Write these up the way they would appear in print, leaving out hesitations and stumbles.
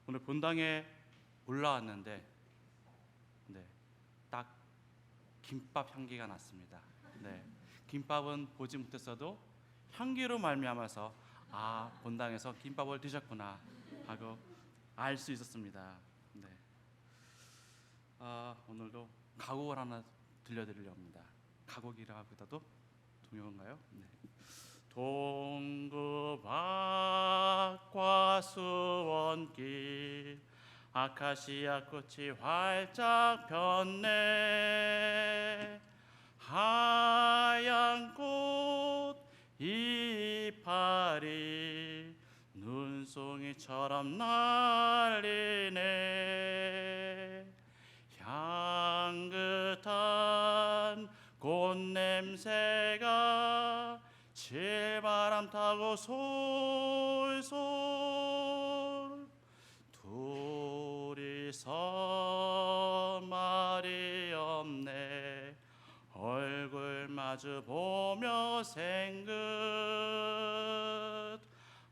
오늘 본당에 올라왔는데 딱 김밥 향기가 났습니다. 김밥은 보지 못했어도 향기로 말미암아서 본당에서 김밥을 드셨구나 하고 알 수 있었습니다. 오늘도 가곡을 하나 들려드리려 합니다. 가곡이라 하기보다도 동요인가요? 동구밭과 수원길 아카시아 꽃이 활짝 폈네. 하얀 꽃 이파리 눈송이처럼 날리네. 향긋한 꽃냄새가 실바람 타고 솔솔 둘이서 말이 없네. 얼굴 마주 보며 생긋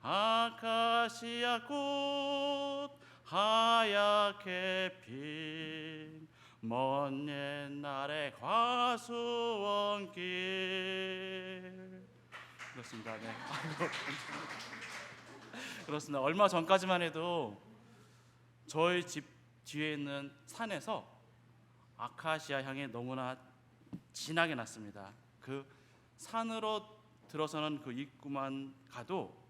아카시아 꽃 하얗게 핀 먼 옛날의 과수원길. 그렇습니다. 그렇습니다. 얼마 전까지만 해도 저희 집 뒤에 있는 산에서 아카시아 향이 너무나 진하게 났습니다. 그 산으로 들어서는 그 입구만 가도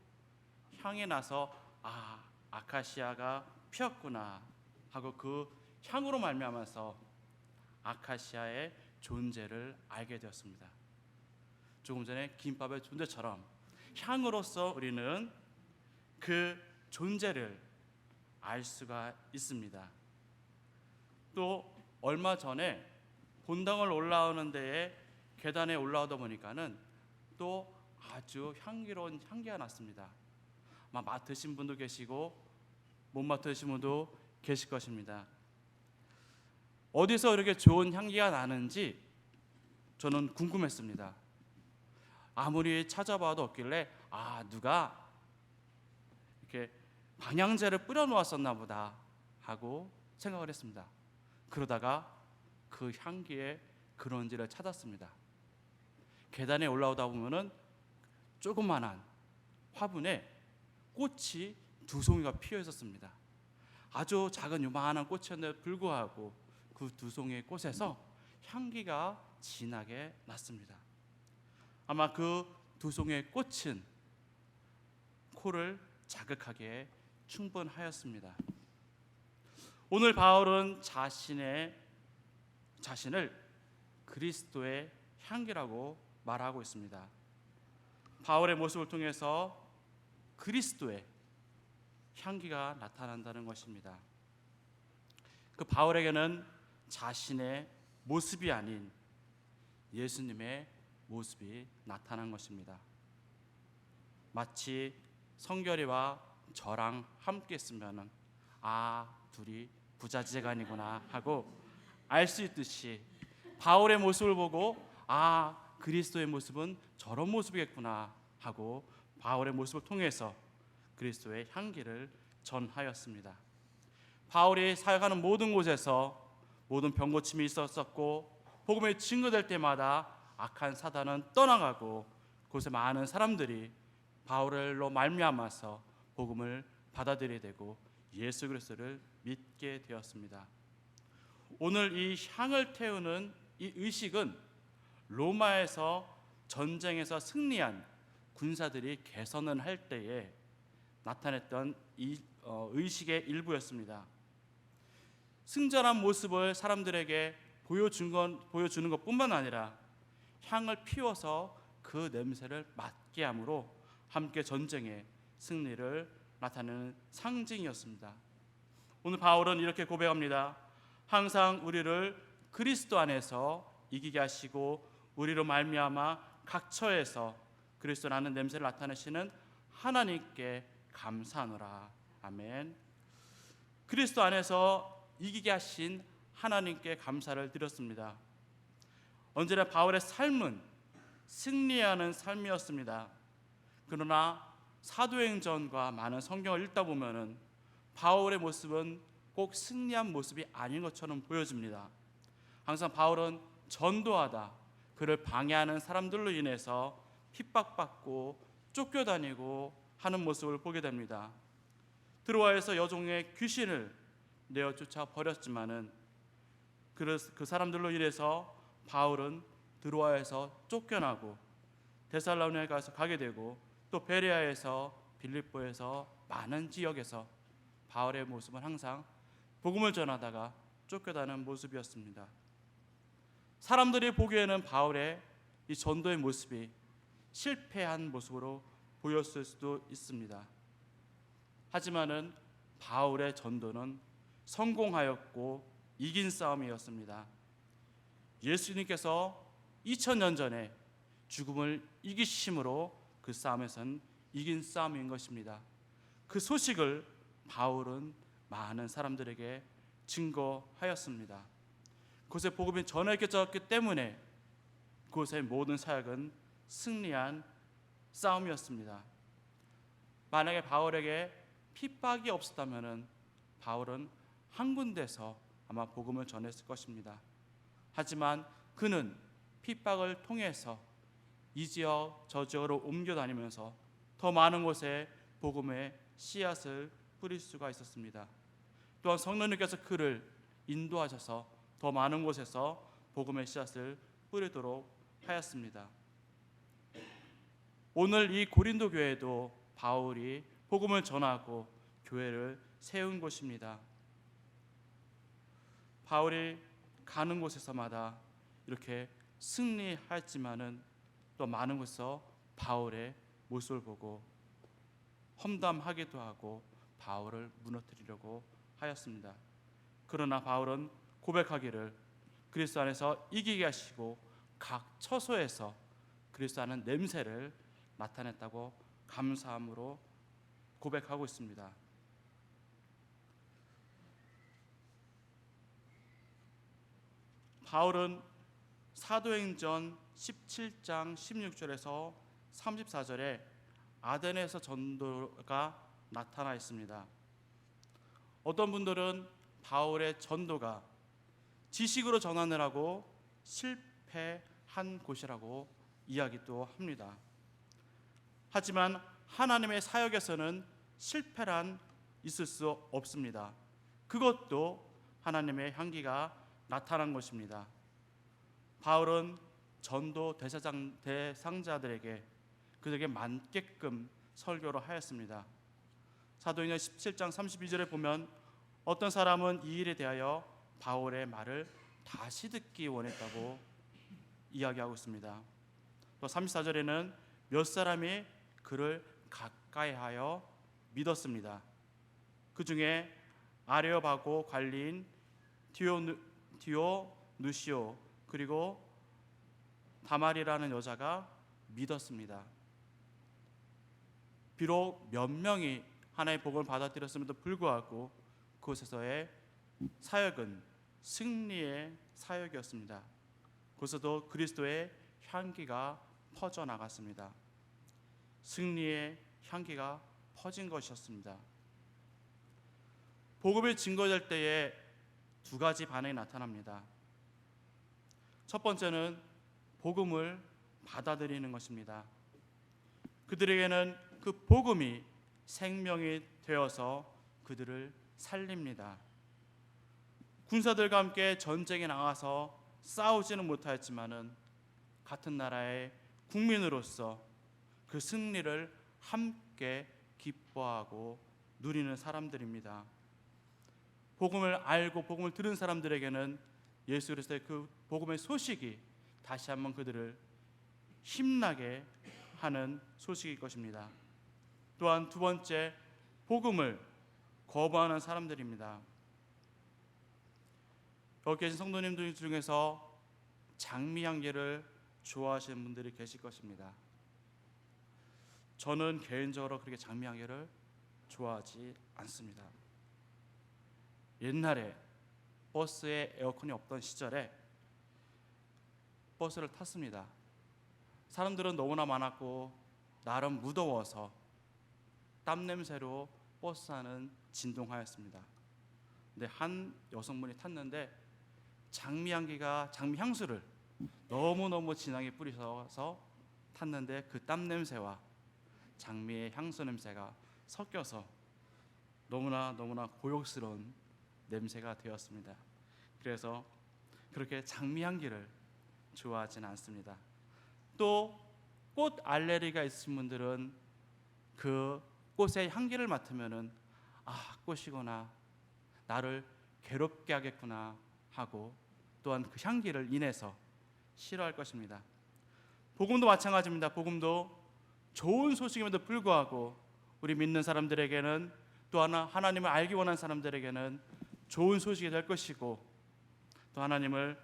향이 나서 아카시아가 피었구나 하고 그 향으로 말미암아서 아카시아의 존재를 알게 되었습니다. 조금 전에 김밥의 존재처럼 향으로서 우리는 그 존재를 알 수가 있습니다. 또 얼마 전에 본당을 올라오는 데에 계단에 올라오다 보니까는 또 아주 향기로운 향기가 났습니다. 맡으신 분도 계시고 못 맡으신 분도 계실 것입니다. 어디서 이렇게 좋은 향기가 나는지 저는 궁금했습니다. 아무리 찾아봐도 없길래 누가 이렇게 방향제를 뿌려 놓았었나 보다 하고 생각을 했습니다. 그러다가 그 향기의 근원지를 찾았습니다. 계단에 올라오다 보면은 조그만한 화분에 꽃이 2송이가 피어 있었습니다. 아주 작은 요만한 꽃이었는데 불구하고 그 2송이의 꽃에서 향기가 진하게 났습니다. 아마 그 2송이의 꽃은 코를 자극하기에 충분하였습니다. 오늘 바울은 자신을 그리스도의 향기라고 말하고 있습니다. 바울의 모습을 통해서 그리스도의 향기가 나타난다는 것입니다. 그 바울에게는 자신의 모습이 아닌 예수님의 모습이 나타난 것입니다. 마치 성결이와 저랑 함께 있으면 둘이 부자지간이구나 하고 알 수 있듯이 바울의 모습을 보고 그리스도의 모습은 저런 모습이겠구나 하고 바울의 모습을 통해서 그리스도의 향기를 전하였습니다. 바울이 사역하는 모든 곳에서 모든 병고침이 있었었고 복음이 증거될 때마다 악한 사단은 떠나가고 그곳에 많은 사람들이 바울로 말미암아서 복음을 받아들이게 되고 예수 그리스도를 믿게 되었습니다. 오늘 이 향을 태우는 이 의식은 로마에서 전쟁에서 승리한 군사들이 개선을 할 때에 나타냈던 이 의식의 일부였습니다. 승전한 모습을 사람들에게 보여주는 것뿐만 아니라 향을 피워서 그 냄새를 맡게 함으로 함께 전쟁의 승리를 나타내는 상징이었습니다. 오늘 바울은 이렇게 고백합니다. 항상 우리를 그리스도 안에서 이기게 하시고 우리로 말미암아 각 처에서 그리스도라는 냄새를 나타내시는 하나님께 감사하노라. 아멘. 그리스도 안에서 이기게 하신 하나님께 감사를 드렸습니다. 언제나 바울의 삶은 승리하는 삶이었습니다. 그러나 사도행전과 많은 성경을 읽다 보면은 바울의 모습은 꼭 승리한 모습이 아닌 것처럼 보여집니다. 항상 바울은 전도하다 그를 방해하는 사람들로 인해서 핍박받고 쫓겨다니고 하는 모습을 보게 됩니다. 드로아에서 여종의 귀신을 내어 쫓아 버렸지만은 그 사람들로 인해서 바울은 드로아에서 쫓겨나고 데살로니가에 가서 가게 되고 또 베레아에서 빌립보에서 많은 지역에서 바울의 모습은 항상 복음을 전하다가 쫓겨나는 모습이었습니다. 사람들이 보기에는 바울의 이 전도의 모습이 실패한 모습으로 보였을 수도 있습니다. 하지만은 바울의 전도는 성공하였고 이긴 싸움이었습니다. 예수님께서 2000년 전에 죽음을 이기심으로 그 싸움에선 이긴 싸움인 것입니다. 그 소식을 바울은 많은 사람들에게 증거하였습니다. 그곳에 복음이 전해졌기 때문에 그곳의 모든 사역은 승리한 싸움이었습니다. 만약에 바울에게 핍박이 없었다면 바울은 한 군데서 아마 복음을 전했을 것입니다. 하지만 그는 핍박을 통해서 이 지역 저 지역으로 옮겨 다니면서 더 많은 곳에 복음의 씨앗을 뿌릴 수가 있었습니다. 또한 성령님께서 그를 인도하셔서 더 많은 곳에서 복음의 씨앗을 뿌리도록 하였습니다. 오늘 이 고린도 교회도 바울이 복음을 전하고 교회를 세운 곳입니다. 바울이 가는 곳에서마다 이렇게 승리했지만은 또 많은 곳에서 바울의 모습을 보고 험담하기도 하고 바울을 무너뜨리려고 하였습니다. 그러나 바울은 고백하기를 그리스도 안에서 이기게 하시고 각 처소에서 그리스도 안의 냄새를 나타냈다고 감사함으로 고백하고 있습니다. 바울은 사도행전 17장 16절에서 34절에 아덴에서 전도가 나타나 있습니다. 어떤 분들은 바울의 전도가 지식으로 전환을 하고 실패한 곳이라고 이야기도 합니다. 하지만 하나님의 사역에서는 실패란 있을 수 없습니다. 그것도 하나님의 향기가 나타난 것입니다. 바울은 전도 대상자들에게 그들에게 맞게끔 설교를 하였습니다. 사도행전 17장 32절에 보면 어떤 사람은 이 일에 대하여 바울의 말을 다시 듣기 원했다고 이야기하고 있습니다. 또 34절에는 몇 사람이 그를 가까이하여 믿었습니다. 그 중에 아레오바고 관리인 디오누시오 그리고 다말이라는 여자가 믿었습니다. 비록 몇 명이 하나님의 복음을 받아들였음에도 불구하고 그곳에서의 사역은 승리의 사역이었습니다. 그곳에도 그리스도의 향기가 퍼져나갔습니다. 승리의 향기가 퍼진 것이었습니다. 복음이 증거될 때에 두 가지 반응이 나타납니다. 첫 번째는 복음을 받아들이는 것입니다. 그들에게는 그 복음이 생명이 되어서 그들을 살립니다. 군사들과 함께 전쟁에 나가서 싸우지는 못하였지만은 같은 나라의 국민으로서 그 승리를 함께 기뻐하고 누리는 사람들입니다. 복음을 알고 복음을 들은 사람들에게는 예수 그리스도의 그 복음의 소식이 다시 한번 그들을 힘나게 하는 소식일 것입니다. 또한 두 번째, 복음을 거부하는 사람들입니다. 여기 계신 성도님들 중에서 장미향기를 좋아하시는 분들이 계실 것입니다. 저는 개인적으로 그렇게 장미향기를 좋아하지 않습니다. 옛날에 버스에 에어컨이 없던 시절에 버스를 탔습니다. 사람들은 너무나 많았고 나름 무더워서 땀 냄새로 버스 안은 진동하였습니다. 근데 한 여성분이 탔는데 장미 향수를 너무너무 진하게 뿌리셔서 탔는데 그 땀 냄새와 장미의 향수 냄새가 섞여서 너무나 고역스러운 냄새가 되었습니다. 그래서 그렇게 장미 향기를 좋아하지는 않습니다. 또 꽃 알레르기가 있으신 분들은 그 꽃의 향기를 맡으면은 꽃이구나, 나를 괴롭게 하겠구나 하고 또한 그 향기를 인해서 싫어할 것입니다. 복음도 마찬가지입니다. 복음도 좋은 소식임에도 불구하고 우리 믿는 사람들에게는, 또 하나님을 알기 원하는 사람들에게는 좋은 소식이 될 것이고, 또 하나님을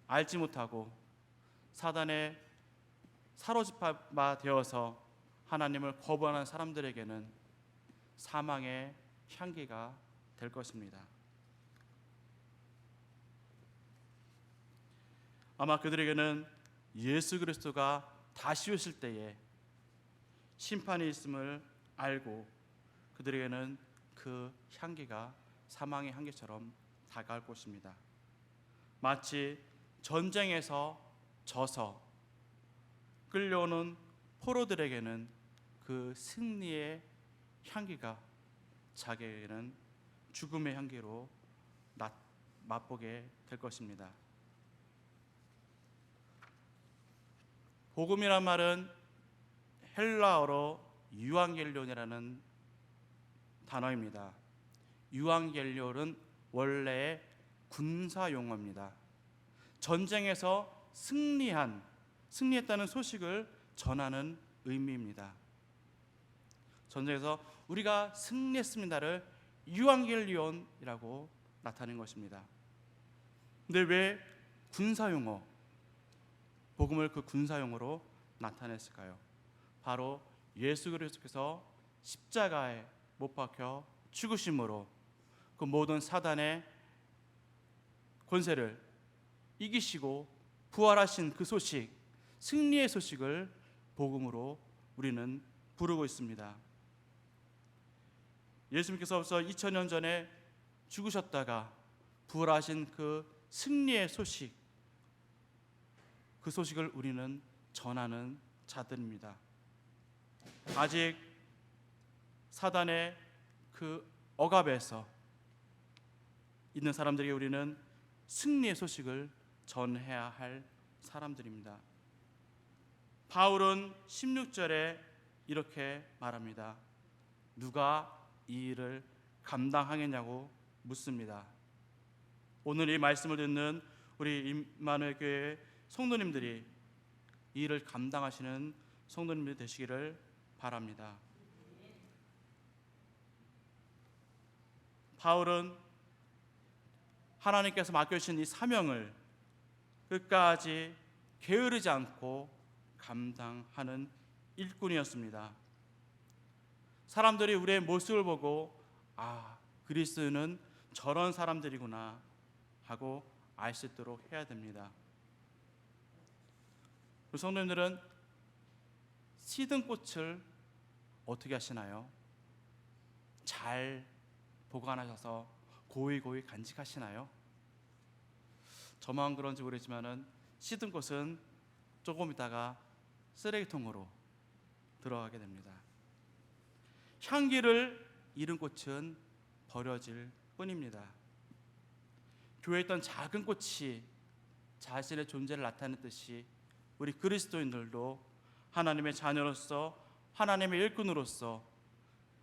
알지 못하고 사단의 사로잡아 되어서 하나님을 거부하는 사람들에게는 사망의 향기가 될 것입니다. 아마 그들에게는 예수 그리스도가 다시 오실 때에 심판이 있음을 알고 그들에게는 그 향기가 사망의 향기처럼 다가올 것입니다. 마치 전쟁에서 져서 끌려오는 포로들에게는 그 승리의 향기가 자기에게는 죽음의 향기로 맛보게 될 것입니다. 복음이란 말은 헬라어로 유앙겔리온이라는 단어입니다. 유앙겔리온은 원래 군사 용어입니다. 전쟁에서 승리했다는 소식을 전하는 의미입니다. 전쟁에서 우리가 승리했습니다를 유앙겔리온이라고 나타낸 것입니다. 근데 왜 군사용어, 복음을 그 군사용어로 나타냈을까요? 바로 예수 그리스도께서 십자가에 못 박혀 죽으심으로 그 모든 사단의 권세를 이기시고 부활하신 그 소식, 승리의 소식을 복음으로 우리는 부르고 있습니다. 예수님께서 벌써 2000년 전에 죽으셨다가 부활하신 그 승리의 소식, 그 소식을 우리는 전하는 자들입니다. 아직 사단의 그 억압에서 있는 사람들에게 우리는 승리의 소식을 전해야 할 사람들입니다. 바울은 16절에 이렇게 말합니다. 누가 이 일을 감당하겠냐고 묻습니다. 오늘 이 말씀을 듣는 우리 임마누엘 교회 성도님들이 이 일을 감당하시는 성도님들이 되시기를 바랍니다. 바울은 하나님께서 맡겨주신 이 사명을 끝까지 게으르지 않고 감당하는 일꾼이었습니다. 사람들이 우리의 모습을 보고 그리스도인은 저런 사람들이구나 하고 알 수 있도록 해야 됩니다. 우리 성도님들은 시든 꽃을 어떻게 하시나요? 잘 보관하셔서 고이 간직하시나요? 저만 그런지 모르지만은 시든 꽃은 조금 있다가 쓰레기통으로 들어가게 됩니다. 향기를 잃은 꽃은 버려질 뿐입니다. 교회에 있던 작은 꽃이 자신의 존재를 나타냈듯이 우리 그리스도인들도 하나님의 자녀로서, 하나님의 일꾼으로서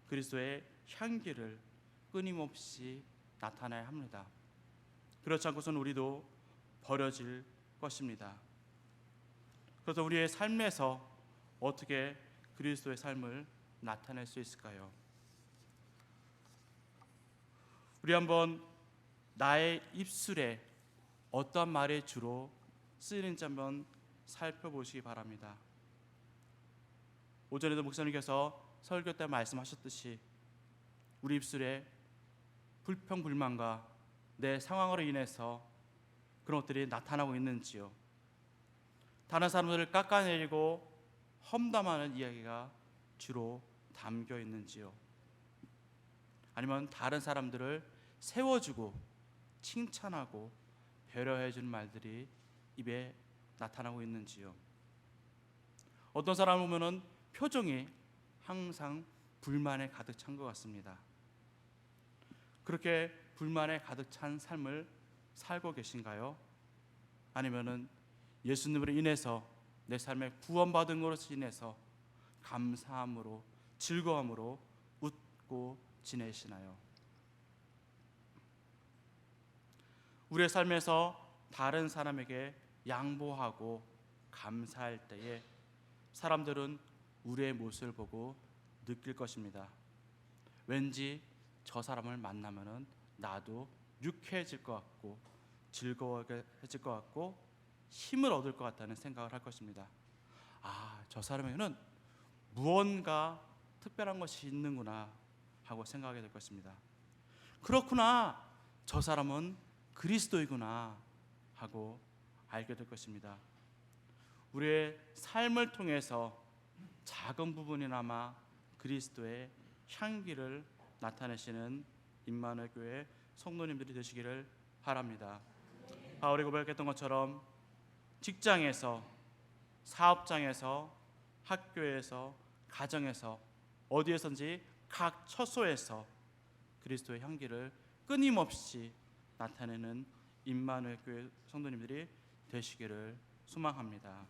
그리스도의 향기를 끊임없이 나타나야 합니다. 그렇지 않고서는 우리도 버려질 것입니다. 그래서 우리의 삶에서 어떻게 그리스도의 삶을 나타낼 수 있을까요? 우리 한번 나의 입술에 어떤 말이 주로 쓰이는지 한번 살펴보시기 바랍니다. 오전에도 목사님께서 설교 때 말씀하셨듯이 우리 입술에 불평불만과 내 상황으로 인해서 그런 것들이 나타나고 있는지요? 다른 사람들을 깎아내리고 험담하는 이야기가 주로 담겨 있는지요? 아니면 다른 사람들을 세워주고 칭찬하고 배려해 주는 말들이 입에 나타나고 있는지요? 어떤 사람을 보면은 표정이 항상 불만에 가득 찬 것 같습니다. 그렇게 불만에 가득 찬 삶을 살고 계신가요? 아니면은 예수님으로 인해서 내 삶에 구원받은 것으로 인해서 감사함으로 즐거움으로 웃고 지내시나요? 우리의 삶에서 다른 사람에게 양보하고 감사할 때에 사람들은 우리의 모습을 보고 느낄 것입니다. 왠지 저 사람을 만나면은 나도 유쾌해질 것 같고 즐거워해질 것 같고 힘을 얻을 것 같다는 생각을 할 것입니다. 아, 저 사람에게는 무언가 특별한 것이 있는구나 하고 생각하게 될 것입니다. 그렇구나, 저 사람은 그리스도이구나 하고 알게 될 것입니다. 우리의 삶을 통해서 작은 부분이나마 그리스도의 향기를 나타내시는 임마누엘 교회 성도님들이 되시기를 바랍니다. 바울이 고백했던 것처럼 직장에서, 사업장에서, 학교에서, 가정에서, 어디에선지 각 처소에서 그리스도의 향기를 끊임없이 나타내는 임마누엘 교회 성도님들이 되시기를 소망합니다.